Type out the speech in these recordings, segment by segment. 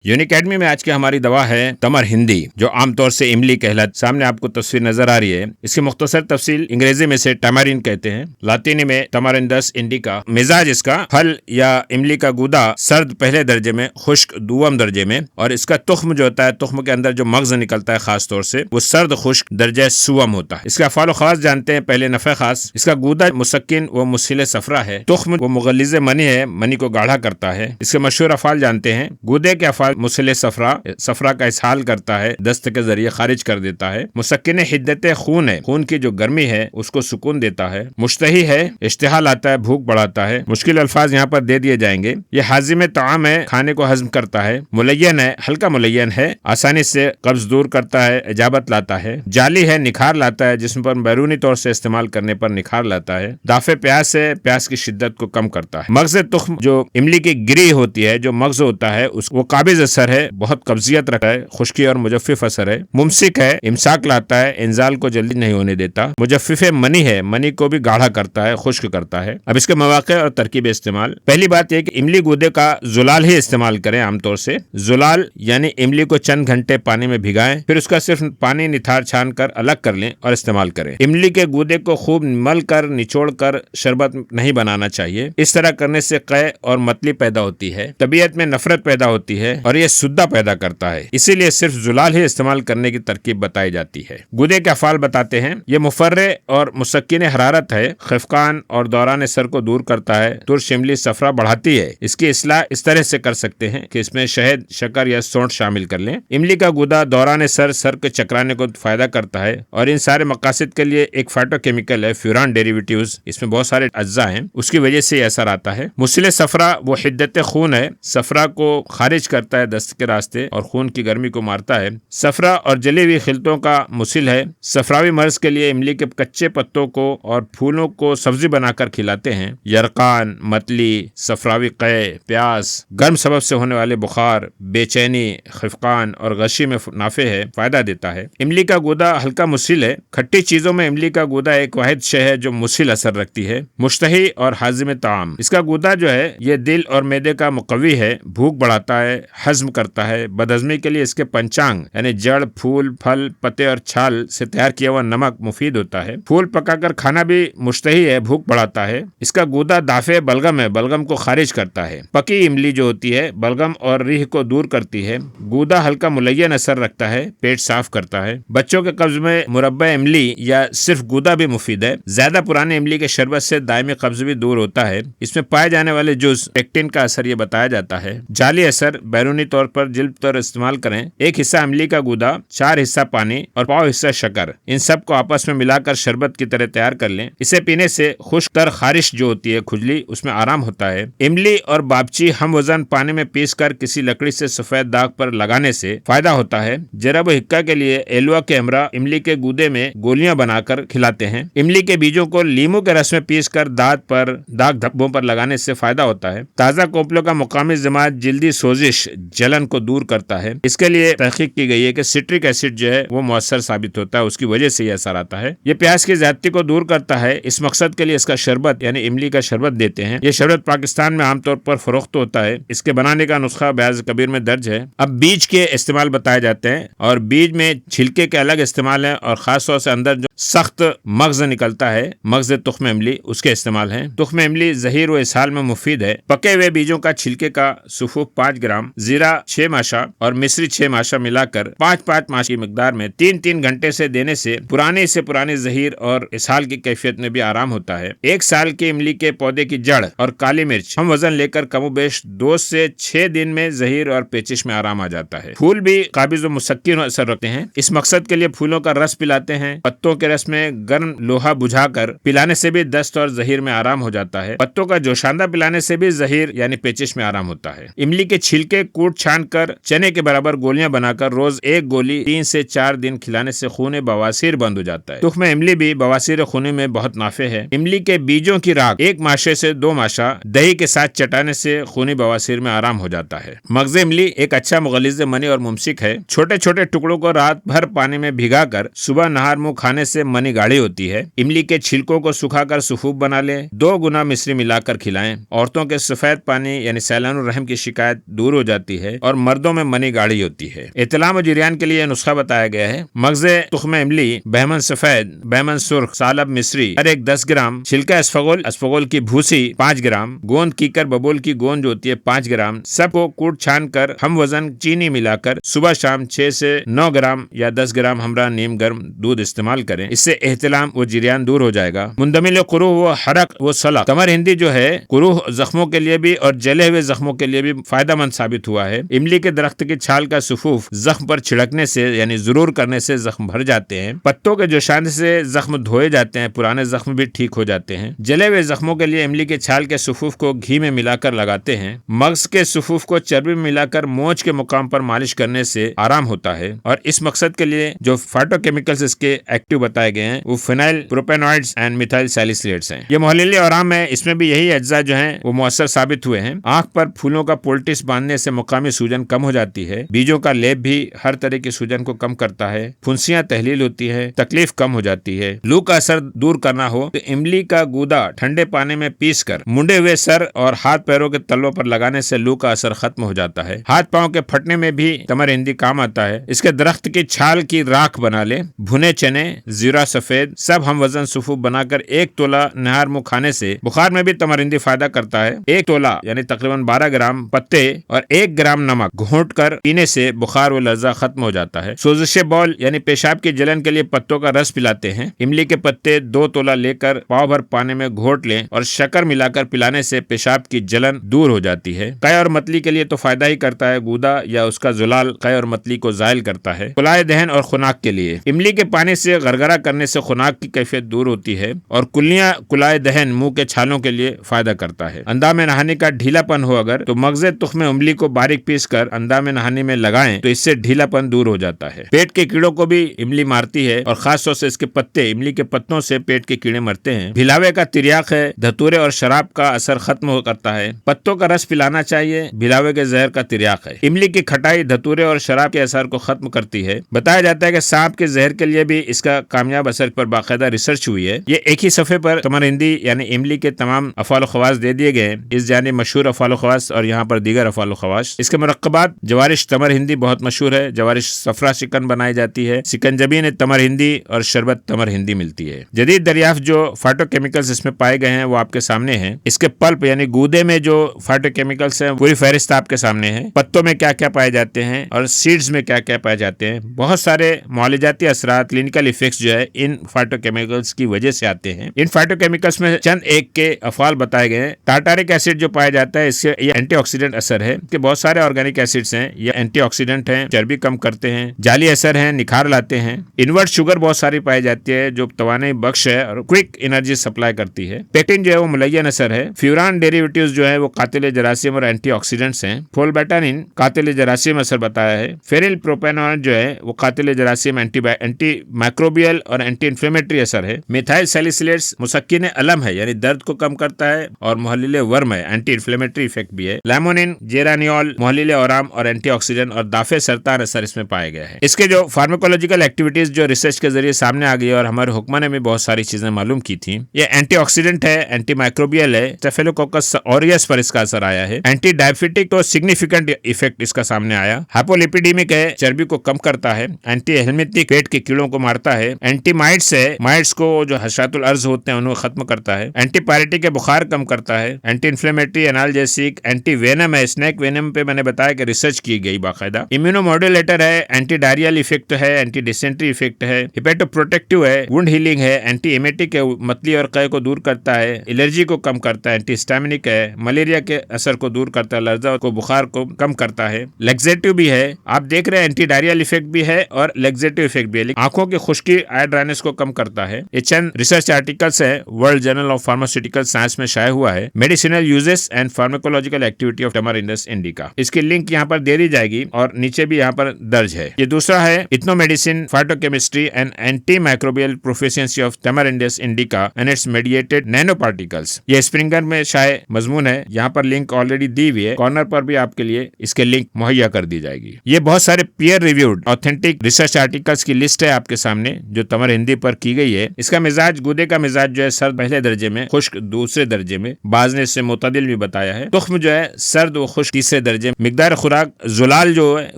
Unique academy में आज की हमारी दवा है तमर हिंदी, जो आमतौर से इमली कहलाती। सामने आपको तस्वीर नजर आ रही है। इसकी मुख्तसर तफसील अंग्रेजी में से टैमारिन कहते हैं, लातीनी में टमारिंडस इंडिका। मिजाज इसका फल या इमली का गूदा सर्द पहले दर्जे में, खुश्क दुआम दर्जे में, और इसका तुख्म जो होता है, तुख्म के अंदर जो मगज निकलता है खास तौर से, वो सर्द खुश्क दर्जा सुवम होता है। इसका अफ़ाल खास जानते हैं। पहले नफ़े खास। इसका गूदा मुसक्किन व मुस्सिल सफरा है। तुख्म वो मुगल्लिज़ मनी है, मनी को गाढ़ा करता है। इसके मशहूर अफ़ाल जानते हैं। गूदे के अफ़ाल मुस्सिल सफरा, सफरा का इसहाल करता है, दस्त के जरिए खारिज कर देता है। मुसक्किन हिद्दत खून है, खून की जो गर्मी है उसको सुकून देता है। मुश्तही है, इश्तिहा लाता है, भूख बढ़ाता है। मुश्किल अल्फाज यहाँ पर दे दिए जाएंगे। ये हाजिम ताम है, खाने को हजम करता है। मुलय्यन है, हल्का मुलय्यन है, आसानी से कब्ज दूर करता है, इजाबत लाता है। जाली है, निखार लाता है, जिसम पर बैरूनी तौर से इस्तेमाल करने पर निखार लाता है। दाफे प्यास है, प्यास की शिद्दत को कम करता है। मगज तुख्म जो इमली की गिरी होती है, जो मगज होता है, वो काबिज असर है, बहुत कब्जियत रखता है, खुश्की और मुजफ्फिफ असर है। मुमसिक है, इमसाक लाता है, इंजाल को जल्दी नहीं होने देता। मुजफ्फिफ मनी है, मनी को भी गाढ़ा करता है, खुश्क करता है। अब इसके मवाक़े और तरकीब इस्तेमाल। पहली बात यह कि इमली गूदे का जुलाल ही इस्तेमाल करें। आमतौर से जुलाल यानी इमली को चंद घंटे पानी में भिगाएं, फिर उसका सिर्फ पानी निथार छान कर अलग कर लें और इस्तेमाल करें। इमली के गूदे को खूब मल कर निचोड़ कर शरबत नहीं बनाना चाहिए। इस तरह करने से कै और मतली पैदा होती है, तबीयत में नफरत पैदा होती है और यह सुद्दा पैदा करता है। इसीलिए सिर्फ जुलाल ही इस्तेमाल करने की तरकीब बताई जाती है। गूदे के अफ़ाल बताते हैं। ये मुफर्रे और मुसक्किन हरारत है, खिफकान और दौरान सर को दूर करता है, तुर्श इमली सफरा बढ़ाती है। इसकी इस्लाह इस तरह से कर सकते हैं कि इसमें शहद, शक्कर या सौंठ शामिल कर लें। इमली का गूदा दौरान सर के चकराने को फायदा करता है और इन सारे मकासद के लिए एक फाइटोकेमिकल है, फ्यूरान डेरिवेटिव्स। इसमें बहुत सारे अज्जा हैं, उसकी वजह से असर आता है। मुस्सिल सफरा वो हिद्दत खून है, सफरा को खारिज करता है दस्त के रास्ते और खून की गर्मी को मारता है। सफरा और जली हुई खिलतों का मुसिल है। सफरावी मर्ज के लिए इमली के कच्चे पत्तों को और फूलों को सब्जी बनाकर खिलाते हैं। यरकान, मतली, सफरावी कै, प्यास, गर्म सबब से होने वाले बुखार, बेचैनी, खिफकान और गशी में नाफे है, फायदा देता है। इमली का गूदा हल्का मुसिल है। खट्टी चीजों में इमली का गूदा एक वाहिद शय है जो मुसिल असर रखती है। मुश्तही और हाजिम ताम, इसका गूदा जो है ये दिल और मैदे का मुकव्वी है, भूख बढ़ाता है, हजम करता है। बदहजमी के लिए इसके पंचांग यानी जड़, फूल, फल, पत्ते और छाल से तैयार किया हुआ नमक मुफीद होता है। फूल पकाकर खाना भी मुश्तही है, भूख बढ़ाता है। इसका गूदा दाफे बलगम है, बलगम को खारिज करता है। पकी इमली जो होती है बलगम और रीह को दूर करती है। गूदा हल्का मुलय्यन असर रखता है, पेट साफ करता है। बच्चों के कब्ज में मुरब्बा इमली या सिर्फ गूदा भी मुफीद है। ज्यादा पुराने इमली के शरबत से दायमी कब्ज भी दूर होता है। इसमें पाए जाने वाले जुज पेक्टिन का असर ये बताया जाता है। जाली असर, बैरूनी तौर पर जिल्द पर इस्तेमाल करें। एक हिस्सा इमली का गूदा, 4 हिस्सा पानी और पाव हिस्सा शक्कर, इन सब को आपस में मिलाकर शरबत की तरह तैयार कर लें। इसे पीने से खुश्क तर खारिश जो होती है, खुजली, उसमें आराम होता है। इमली और बाबची हम वजन पानी में पीसकर किसी लकड़ी से सफेद दाग पर लगाने से फायदा होता है। जरब हिक्का के लिए एलुआ के हमरा इमली के गूदे में गोलियां बनाकर खिलाते हैं। इमली के बीजों को लीमू के रस में पीसकर दांत पर, दाग धब्बों पर लगाने से फायदा होता है। ताजा कोपलों का मुकामी जमात जिल्दी सोजिश, जलन को दूर करता है। इसके लिए तहकीक की गई है कि सिट्रिक एसिड जो है वो मौसर साबित होता है, उसकी वजह से ये असर आता है। ये प्यास की ज्यादती को दूर करता है। इस मकसद के लिए इसका शरबत यानी इमली का शरबत देते हैं। ये शरबत पाकिस्तान में आमतौर पर फरोख्त होता है। इसके बनाने का नुस्खा बयाज कबीर में दर्ज है। अब बीज के इस्तेमाल बताए जाते हैं और बीज में छिलके के अलग इस्तेमाल है और खास तौर से अंदर जो सख्त मगज निकलता है, मगज तुख्म इमली, उसके इस्तेमाल है। तुख्म इमली जहीर व इसहाल में मुफीद है। पके हुए बीजों का छिलके का सुफूफ 5 ग्राम, जीरा 6 माशा और मिश्री 6 माशा मिलाकर 5-5 माशा की मिकदार में 3-3 घंटे से देने से पुराने जहीर और इसहाल की कैफियत में भी आराम होता है। 1 साल के इमली के पौधे की जड़ और काली मिर्च हम वजन लेकर कमोबेश 2 से 6 दिन में जहीर और पेचिश में आराम आ जाता है। फूल भी काबिज व मुसक्किन असर रखते हैं। इस मकसद के लिए फूलों का रस पिलाते हैं। पत्तों के रस में गर्म लोहा बुझाकर पिलाने से भी दस्त और जहीर में आराम हो जाता है। पत्तों का जोशांदा पिलाने से भी जहीर यानी पेचिश में आराम होता है। इमली के छिलके कूट छान कर चने के बराबर गोलियां बनाकर रोज 1 गोली 3 से 4 दिन खिलाने से खून बवासीर बंद हो जाता है। तुख्म इमली भी बवासीर खूनी में बहुत नाफे है। इमली के बीजों की राख 1 माशे से 2 माशा दही के साथ चटाने से खूनी बवासीर में आराम हो जाता है। मगज इमली एक अच्छा मुगल्लिज़ मनी और मुमसिक है। छोटे छोटे टुकड़ों को रात भर पानी में भिगाकर सुबह नहार मुंह खाने से मनी गाढ़ी होती है। इमली के छिलकों को सुखाकर सुफूफ बना लें। 2 गुना मिश्री मिलाकर खिलाएं। औरतों के सफेद पानी यानी सैलानुर रहम की शिकायत दूर हो जाती होती है और मर्दों में मनी गाढ़ी होती है। इतलाम और जिरियान के लिए नुस्खा बताया गया है। मगजे तुख्मे इमली, बहमन सफेद, बहमन सुर्ख, सालब मिस्री हर एक 10 ग्राम, छिलका अस्फगोल, अस्फगोल की भूसी 5 ग्राम, गोंद कीकर बबूल की गोंद जो होती है 5 ग्राम, सबको कूट छान कर हम वजन चीनी मिलाकर सुबह शाम 6 से 9 ग्राम या 10 ग्राम हमरा नीम गर्म दूध इस्तेमाल करें। इससे एहतिलाम व जिरियान दूर हो जाएगा। मुंदमिल कुरूह व हरक व सला, तमर हिंदी जो है कुरूह जख्मों के लिए भी और जले हुए जख्मों के लिए भी फायदेमंद साबित हुआ है। इमली के दरख्त की छाल का सुफूफ जख्म पर छिड़कने से यानी जरूर करने से जख्म भर जाते हैं। पत्तों के जोशान से जख्म धोए जाते हैं, पुराने जख्म भी ठीक हो जाते हैं। जले हुए जख्मों के लिए इमली के छाल के सुफूफ को घी में मिलाकर लगाते हैं। मगज के सुफूफ को चर्बी में मिलाकर मोच के मुकाम पर मालिश करने से आराम होता है। और इस मकसद के लिए जो फाइटोकेमिकल्स इसके एक्टिव बताए गए हैं वो फिनाइल प्रोपेनॉइड्स एंड मिथाइल सैलिसिलेट्स हैं। ये मुहल्लिल आराम है, इसमें भी यही अज्जा जो हैं वो मुअस्सर साबित हुए हैं। आंख पर फूलों का पोल्टिस बांधने से मुकामी सूजन कम हो जाती है। बीजों का लेप भी हर तरह की सूजन को कम करता है। फुंसियां तहलील होती है, तकलीफ कम हो जाती है। लू का असर दूर करना हो तो इमली का गूदा ठंडे पानी में पीस कर मुंडे हुए सर और हाथ पैरों के तलों पर लगाने से लू का असर खत्म हो जाता है। हाथ पांव के फटने में भी तमर हिंदी काम आता है। इसके दरख्त की छाल की राख बना ले, भुने चने, जीरा सफेद सब हम वजन सुफूफ बनाकर 1 तोला नहर मुंह खाने से बुखार में भी तमर हिंदी फायदा करता है। 1 तोला यानी तकरीबन 12 ग्राम पत्ते और 1 ग्राम नमक घोंट कर पीने से बुखार व लर्जा खत्म हो जाता है। सोजिश बौल यानी पेशाब की जलन के लिए पत्तों का रस पिलाते हैं। इमली के पत्ते 2 तोला लेकर पाव भर पानी में घोट लें और शक्कर मिलाकर पिलाने से पेशाब की जलन दूर हो जाती है। कै और मतली के लिए तो फायदा ही करता है। गूदा या उसका जुलाल कै और मतली को जायल करता है। कुलाए दहन और खुनाक के लिए इमली के पानी से गरगरा करने से खुनाक की कैफियत दूर होती है। और कुलियां कुलाए दहन मुंह के छालों के लिए फायदा करता है। अंदा में नहाने का ढीलापन हो अगर तो मगजे तुख्मे इमली को बारीक पीस कर अंदा में नहाने में लगाएं तो इससे ढीलापन दूर हो जाता है। पेट के कीड़ों को भी इमली मारती है और खास तौर से इसके पत्ते, इमली के पत्तों से पेट के कीड़े मरते हैं। भिलावे का तिर्याक है, धतूरे और शराब का असर खत्म करता है। पत्तों का रस पिलाना चाहिए, भिलावे के जहर का तिर्याक है। इमली की खटाई धतूरे और शराब के असर को खत्म करती है। बताया जाता है कि सांप के जहर के लिए भी इसका कामयाब असर पर बाकायदा रिसर्च हुई है। ये एक ही सफे पर तमर हिंदी यानी इमली के तमाम अफाल खवास दे दिए गए। इस जाने मशहूर अफाल खवास और यहाँ पर दीगर अफाल खवास। इसके मुरक्कबात जवारिश तमर हिंदी बहुत मशहूर है। जवारिश सफरा चिकन बनाई जाती है। सिकंजबीन तमर हिंदी और शरबत तमर हिंदी मिलती है। जदीद दरियाफ्त जो फाइटोकेमिकल्स इसमें पाए गए हैं वो आपके सामने हैं। इसके पल्प यानी गूदे में जो फाइटोकेमिकल्स हैं पूरी फहरिस्त आपके सामने है। पत्तों में क्या क्या पाए जाते हैं और सीड्स में क्या क्या पाए जाते हैं। बहुत सारे मुआलजाती असरात, क्लिनिकल इफेक्ट्स जो है इन फाइटोकेमिकल्स की वजह से आते हैं। इन फाइटोकेमिकल्स में चंद एक के अफाल बताए गए हैं। टार्टारिक एसिड जो पाया जाता है इससे ये एंटीऑक्सीडेंट असर है। कि बहुत सारे ऑर्गेनिक एसिड्स हैं, ये एंटीऑक्सीडेंट हैं, चर्बी कम करते हैं, जाली असर है, निखार लाते हैं। इनवर्ट शुगर बहुत सारी पाई जाती है जो तवानाई बख्श है और क्विक एनर्जी सप्लाई करती है। पेक्टिन जो है वो मुलय्यन असर है। फ्यूरान डेरिवेटिव्स जो है वो कातिल जरासीम और एंटीऑक्सीडेंट्स हैं। फोल्बेटानिन कातिल जरासीम असर बताया है। फेरिल प्रोपेनॉइड जो है वो कातिल जरासीम एंटी माइक्रोबियल और एंटी इन्फ्लेमेटरी असर है। मिथाइल सैलिसिलेट्स मुसक्किन अलम है यानी दर्द को कम करता है और मुहल्लिल वर्म है, एंटी इन्फ्लेमेटरी इफेक्ट भी है। लैमोनिन, जेरानियोल मुहल्लिल आराम और एंटीऑक्सीडेंट और दाफे सरतान असर इसमें पाए गए हैं। इसके जो फार्माकोलॉजिकल एक्टिविटीज जो रिसर्च के जरिए सामने आ गई और हमारे हुक्मा ने भी बहुत सारी चीजें मालूम की थी। ये एंटीऑक्सीडेंट है, एंटी माइक्रोबियल है, स्टेफिलोकोकस ऑरियस पर इसका असर आया है। एंटी डायबिटिक तो सिग्निफिकेंट इफेक्ट इसका सामने आया। हाइपोलिपिडेमिक है, चर्बी को कम करता है। एंटी हेलमिथिक पेट के कीड़ों को मारता है। एंटी माइट्स है, माइट्स को जो हशरातुल अर्ज होते हैं उनको खत्म करता है। एंटी पायरेटिक है, बुखार कम करता है। Anti inflammatory, analgesic, anti venom है, स्नेक वेनम पे मैंने बताया कि रिसर्च की गई बाकायदा। इम्यूनोमॉड्यूलेटर है, एंटी डायरियल इफेक्ट है, एंटी डिसेंट्री इफेक्ट है। हिपेटोप्रोटेक्टिव है, वुंड हीलिंग है, एंटी एमेटिक है, मतली और कै को दूर करता है, एलर्जी को कम करता है। एंटी हिस्टामिनिक है, मलेरिया के असर को दूर करता है, लर्जा को बुखार को कम करता है। लेक्सेटिव भी है, आप देख रहे हैं एंटी डायरियल इफेक्ट भी है और लेक्सेटिव इफेक्ट भी है। आंखों की खुश्की, आई ड्राइनेस को कम करता है। ये चंद रिसर्च आर्टिकल्स है, world journal of pharmaceutical science में शाया हुआ है। Medicinal uses and pharmacological activity of Tamarindus indica. इसकी लिंक यहाँ पर दे दी जाएगी और नीचे भी यहाँ पर दर्ज है। ये दूसरा है ethnomedicine, phytochemistry and antimicrobial proficiency of Tamarindus indica and its mediated nanoparticles. ये स्प्रिंगर में शाये मजमून है। यहाँ पर लिंक ऑलरेडी दी हुई है, कॉर्नर पर भी आपके लिए इसके लिंक मुहैया कर दी जाएगी। ये बहुत सारे peer reviewed authentic research articles की लिस्ट है आपके सामने जो तमर हिंदी पर की गई है। इसका मिजाज, गूदे का मिजाज जो है सर्द पहले दर्जे में, खुश्क दूसरे दर्जे में, बाज ने इससे मुतदिल भी बताया है। तुख्म जो है सर्द व खुश्क तीसरे दर्जे दर्जे। मिकदार खुराक जुलाल जो है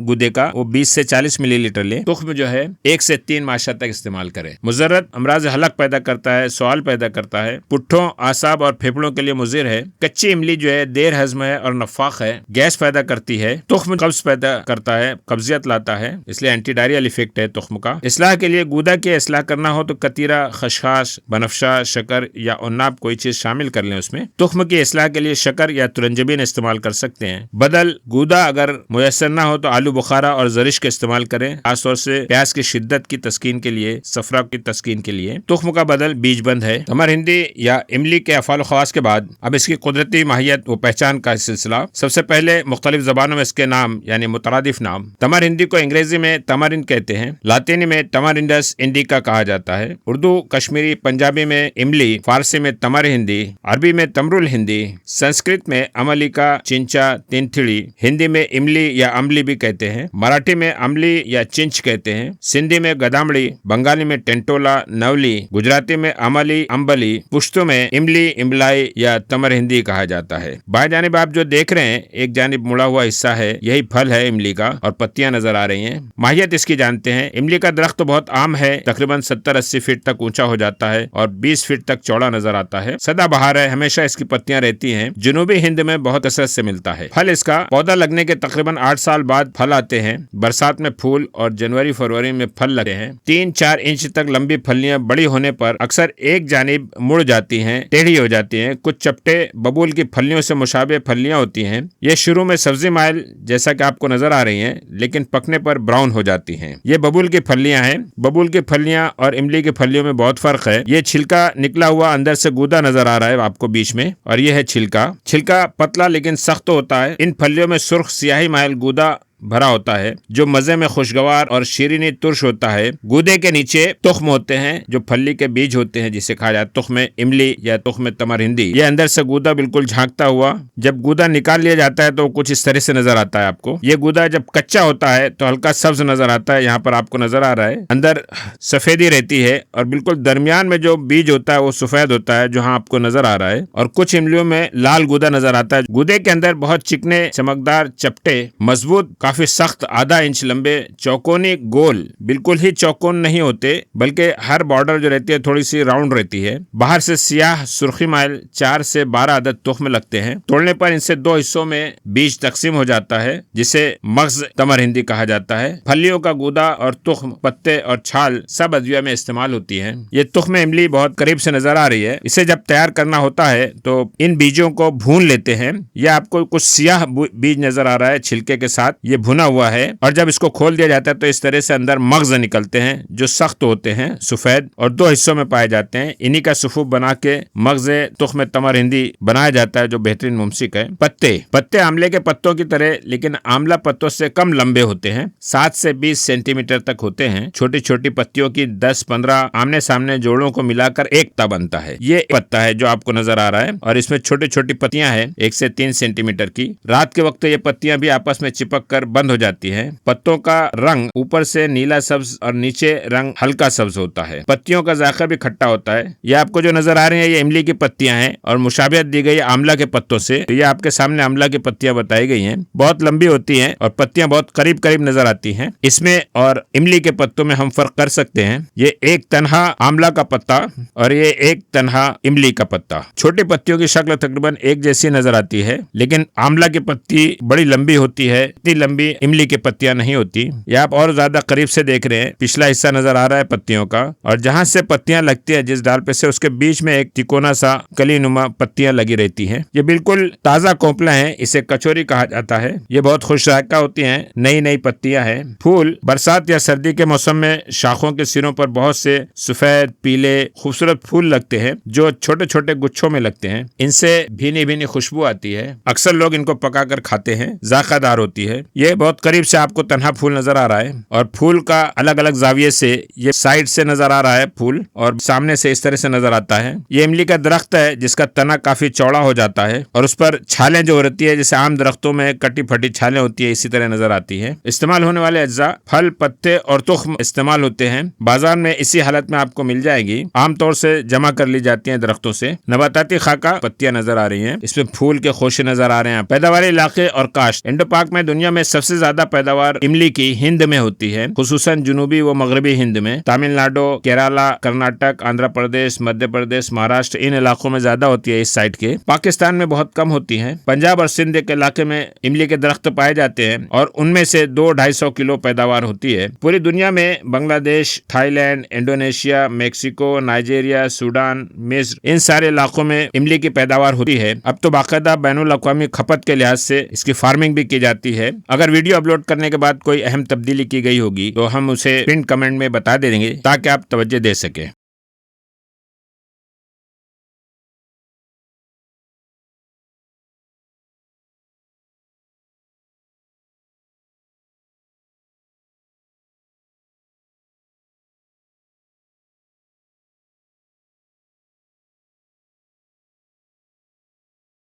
गुदे का वो 20 से 40 मिलीलीटर ले। तुख्म जो है 1 से 3 माशा तक इस्तेमाल करें। मुजर्रत अमराज हलक पैदा करता है, सवाल पैदा करता है, पुट्ठों, आसाब और फेफड़ों के लिए मुजिर है। कच्ची इमली जो है देर हजम है और नफाक है, गैस पैदा करती है। तुख्म कब्ज पैदा करता है, कब्जियत लाता है, इसलिए एंटी डायरियल इफेक्ट है तुख्म का। इस्लाह के लिए गुदा की इस्लाह करना हो तो कतीरा, खशखाश, बनफशा, शकर या उन्नाब कोई चीज शामिल कर लें उसमें। तुख्म की इस्लाह के लिए शकर या तुरंजबीन इस्तेमाल कर सकते हैं। बदल गुदा अगर मुयसर ना हो तो आलू बुखारा और जरिश का इस्तेमाल करें, खासतौर से प्याज की शिद्दत की तस्कीन के लिए, सफरा की तस्कीन के लिए। तुख्म का बदल बीज बंद है। तमर हिंदी या इमली के अफ़ाल ख़वास के बाद अब इसकी कुदरती माहियत व पहचान का सिलसिला। सबसे पहले मुख्तलिफ ज़बानों में इसके नाम यानी मुतरादिफ नाम। तमर हिंदी को अंग्रेजी में तमारिन कहते हैं, लातीनी में तमारिंडस इंडिका कहा जाता है। उर्दू, कश्मीरी, पंजाबी में इमली, फारसी में तमर हिंदी, अरबी में तमरुल हिंदी, संस्कृत में अमलिका, चिंचा, तिनथिड़ी, हिंदी में इमली या अमली भी कहते हैं, मराठी में अमली या चिंच कहते हैं, सिंधी में गदामड़ी, बंगाली में टेंटोला, नवली, गुजराती में अमली, अम्बली, पुश्तो में इमली, इमलाई या तमर हिंदी कहा जाता है। बाएं जानिब आप जो देख रहे हैं एक जानिब मुड़ा हुआ हिस्सा है, यही फल है इमली का और पत्तियां नजर आ रही हैं। माहियत इसकी जानते हैं। इमली का दरख्त तो बहुत आम है, तकरीबन 70-80 फीट तक ऊंचा हो जाता है और 20 फीट तक चौड़ा नजर आता है। सदाबहार है, हमेशा इसकी पत्तियां रहती हैं। जनूबी हिंद में बहुत कसरत से मिलता है। फल इसका पौधा लगने के तकरीबन 8 साल बाद फल आते हैं। बरसात में फूल और जनवरी फरवरी में फल लगते हैं। 3-4 इंच तक लंबी फलियां बड़ी होने पर अक्सर एक जानिब मुड़ जाती हैं, टेढ़ी हो जाती हैं। कुछ चपटे बबूल की फलियों से मुशाबे फलियां होती हैं। ये शुरू में सब्जी माइल जैसा कि आपको नजर आ रही हैं, लेकिन पकने पर ब्राउन हो जाती हैं। ये बबूल की फलियां हैं। बबूल की फलियां और इमली की फलियों में बहुत फर्क है। ये छिलका निकला हुआ अंदर से गूदा नजर आ रहा है आपको बीच में, और ये है छिलका। छिलका पतला लेकिन सख्त होता है। इन फलियों में सुर्ख सियाही माइल गूदा भरा होता है जो मजे में खुशगवार और शीरीनी तुर्श होता है। गूदे के नीचे तुख्म होते हैं जो फली के बीज होते हैं, जिसे कहा जाता है तुख्म इमली या तुख्म तमर हिंदी। ये अंदर से गूदा बिल्कुल झांकता हुआ, जब गूदा निकाल लिया जाता है तो कुछ इस तरह से नजर आता है आपको। ये गूदा जब कच्चा होता है तो हल्का सब्ज नजर आता है, यहाँ पर आपको नजर आ रहा है। अंदर सफेदी रहती है और बिल्कुल दरमियान में जो बीज होता है वो सफेद होता है, जहाँ आपको नजर आ रहा है। और कुछ इमलियों में लाल गूदा नजर आता है। गूदे के अंदर बहुत चिकने चमकदार चपटे, मजबूत, काफी सख्त, आधा इंच लंबे, चौकोनी, गोल, बिल्कुल ही चौकोन नहीं होते, बल्कि हर बॉर्डर जो रहती है थोड़ी सी राउंड रहती है। बाहर से सियाह सुर्खी माइल 4 से 12 अदद तुख्म लगते हैं। तोड़ने पर इनसे 2 हिस्सों में बीज तकसीम हो जाता है, जिसे मग्ज तमर हिंदी कहा जाता है। फलियों का गूदा और तुख्म, पत्ते और छाल सब अदविया में इस्तेमाल होती है। ये तुख्म इमली बहुत करीब से नजर आ रही है। इसे जब तैयार करना होता है तो इन बीजों को भून लेते हैं। यह आपको कुछ सियाह बीज नजर आ रहा है छिलके के साथ, ये भुना हुआ है। और जब इसको खोल दिया जाता है तो इस तरह से अंदर मग्ज निकलते हैं जो सख्त होते हैं, सफेद, और 2 हिस्सों में पाए जाते हैं। इन्हीं का सुफूफ बना के मग्ज तुख्म तमर हिंदी बनाया जाता है जो बेहतरीन मुमसिक है। पत्ते आंवले के पत्तों की तरह लेकिन आंवला पत्तों से कम लंबे होते हैं, 7 से 20 सेंटीमीटर तक होते हैं। छोटी छोटी पत्तियों की 10-15 आमने सामने जोड़ों को मिलाकर एक ता बनता है। ये पत्ता है जो आपको नजर आ रहा है और इसमें छोटी छोटी पत्तियां हैं 1 से 3 सेंटीमीटर की। रात के वक्त ये पत्तियां भी आपस में चिपक कर बंद हो जाती है। पत्तों का रंग ऊपर से नीला सब्ज और नीचे रंग हल्का सब्ज होता है। पत्तियों का जायका भी खट्टा होता है। ये आपको जो नजर आ रही है ये इमली की पत्तियां हैं और मुशाबियत दी गई आंवला के पत्तों से। तो ये आपके सामने आंवला की पत्तियां बताई गई हैं, बहुत लंबी होती हैं और पत्तियां बहुत करीब करीब नजर आती हैं। इसमें और इमली के पत्तों में हम फर्क कर सकते हैं। ये एक तनहा आंवला का पत्ता और ये एक तनहा इमली का पत्ता। छोटी पत्तियों की शक्ल तकरीबन एक जैसी नजर आती है, लेकिन आंवला की पत्ती बड़ी लंबी होती है, इतनी लंबी इमली की पत्तियां नहीं होती। ये आप और ज्यादा करीब से देख रहे हैं, पिछला हिस्सा नजर आ रहा है पत्तियों का, और जहां से पत्तियां लगती है जिस डाल पे से, उसके बीच में एक तिकोना सा कली नुमा पत्तियां लगी रहती हैं। ये बिल्कुल ताजा कोपला है, इसे कचोरी कहा जाता है। ये बहुत खुश जायका होती हैं, नई नई पत्तियां हैं। फूल बरसात या सर्दी के मौसम में शाखों के सिरों पर बहुत से सफेद, पीले, खूबसूरत फूल लगते हैं जो छोटे छोटे गुच्छों में लगते हैं। इनसे भीनी भीनी खुशबू आती है। अक्सर लोग इनको पकाकर खाते हैं, जायकादार होती है। ये बहुत करीब से आपको तन्हा फूल नजर आ रहा है और फूल का अलग अलग जाविये से, ये साइड से नजर आ रहा है फूल और सामने से इस तरह से नजर आता है। ये इमली का दरख्त है जिसका तना काफी चौड़ा हो जाता है और उस पर छालें जो रहती है, जैसे आम दरख्तों में कटी फटी छालें होती है, इसी तरह नजर आती है। इस्तेमाल होने वाले अज्जा फल, पत्ते और तुख्म इस्तेमाल होते हैं। बाजार में इसी हालत में आपको मिल जाएगी। आमतौर से जमा कर ली जाती है दरख्तों से। नबाताती खाका पत्तियां नजर आ रही हैं, इसमें फूल के खोशे नजर आ रहे हैं। पैदावार इलाके और काश्त। इंडो पाक में दुनिया में सबसे ज्यादा पैदावार इमली की हिंद में होती है, खुसूसन जुनूबी व मगरबी हिंद में। तमिलनाडु, केरला, कर्नाटक, आंध्र प्रदेश, मध्य प्रदेश, महाराष्ट्र, इन इलाकों में ज्यादा होती है इस साइड के। पाकिस्तान में बहुत कम होती है। पंजाब और सिंध के इलाके में इमली के दरख्त पाए जाते हैं और उनमें से 200-250 किलो पैदावार होती है। पूरी दुनिया में Bangladesh, Thailand, Indonesia, Mexico, Nigeria, Sudan, मिस्र, इन सारे इलाकों में इमली की पैदावार होती है। अब तो बाकायदा बैनुल अक़वामी खपत के लिहाज से इसकी फार्मिंग भी की जाती है। अगर वीडियो अपलोड करने के बाद कोई अहम तब्दीली की गई होगी तो हम उसे पिन कमेंट में बता देंगे ताकि आप तवज्जो दे सके।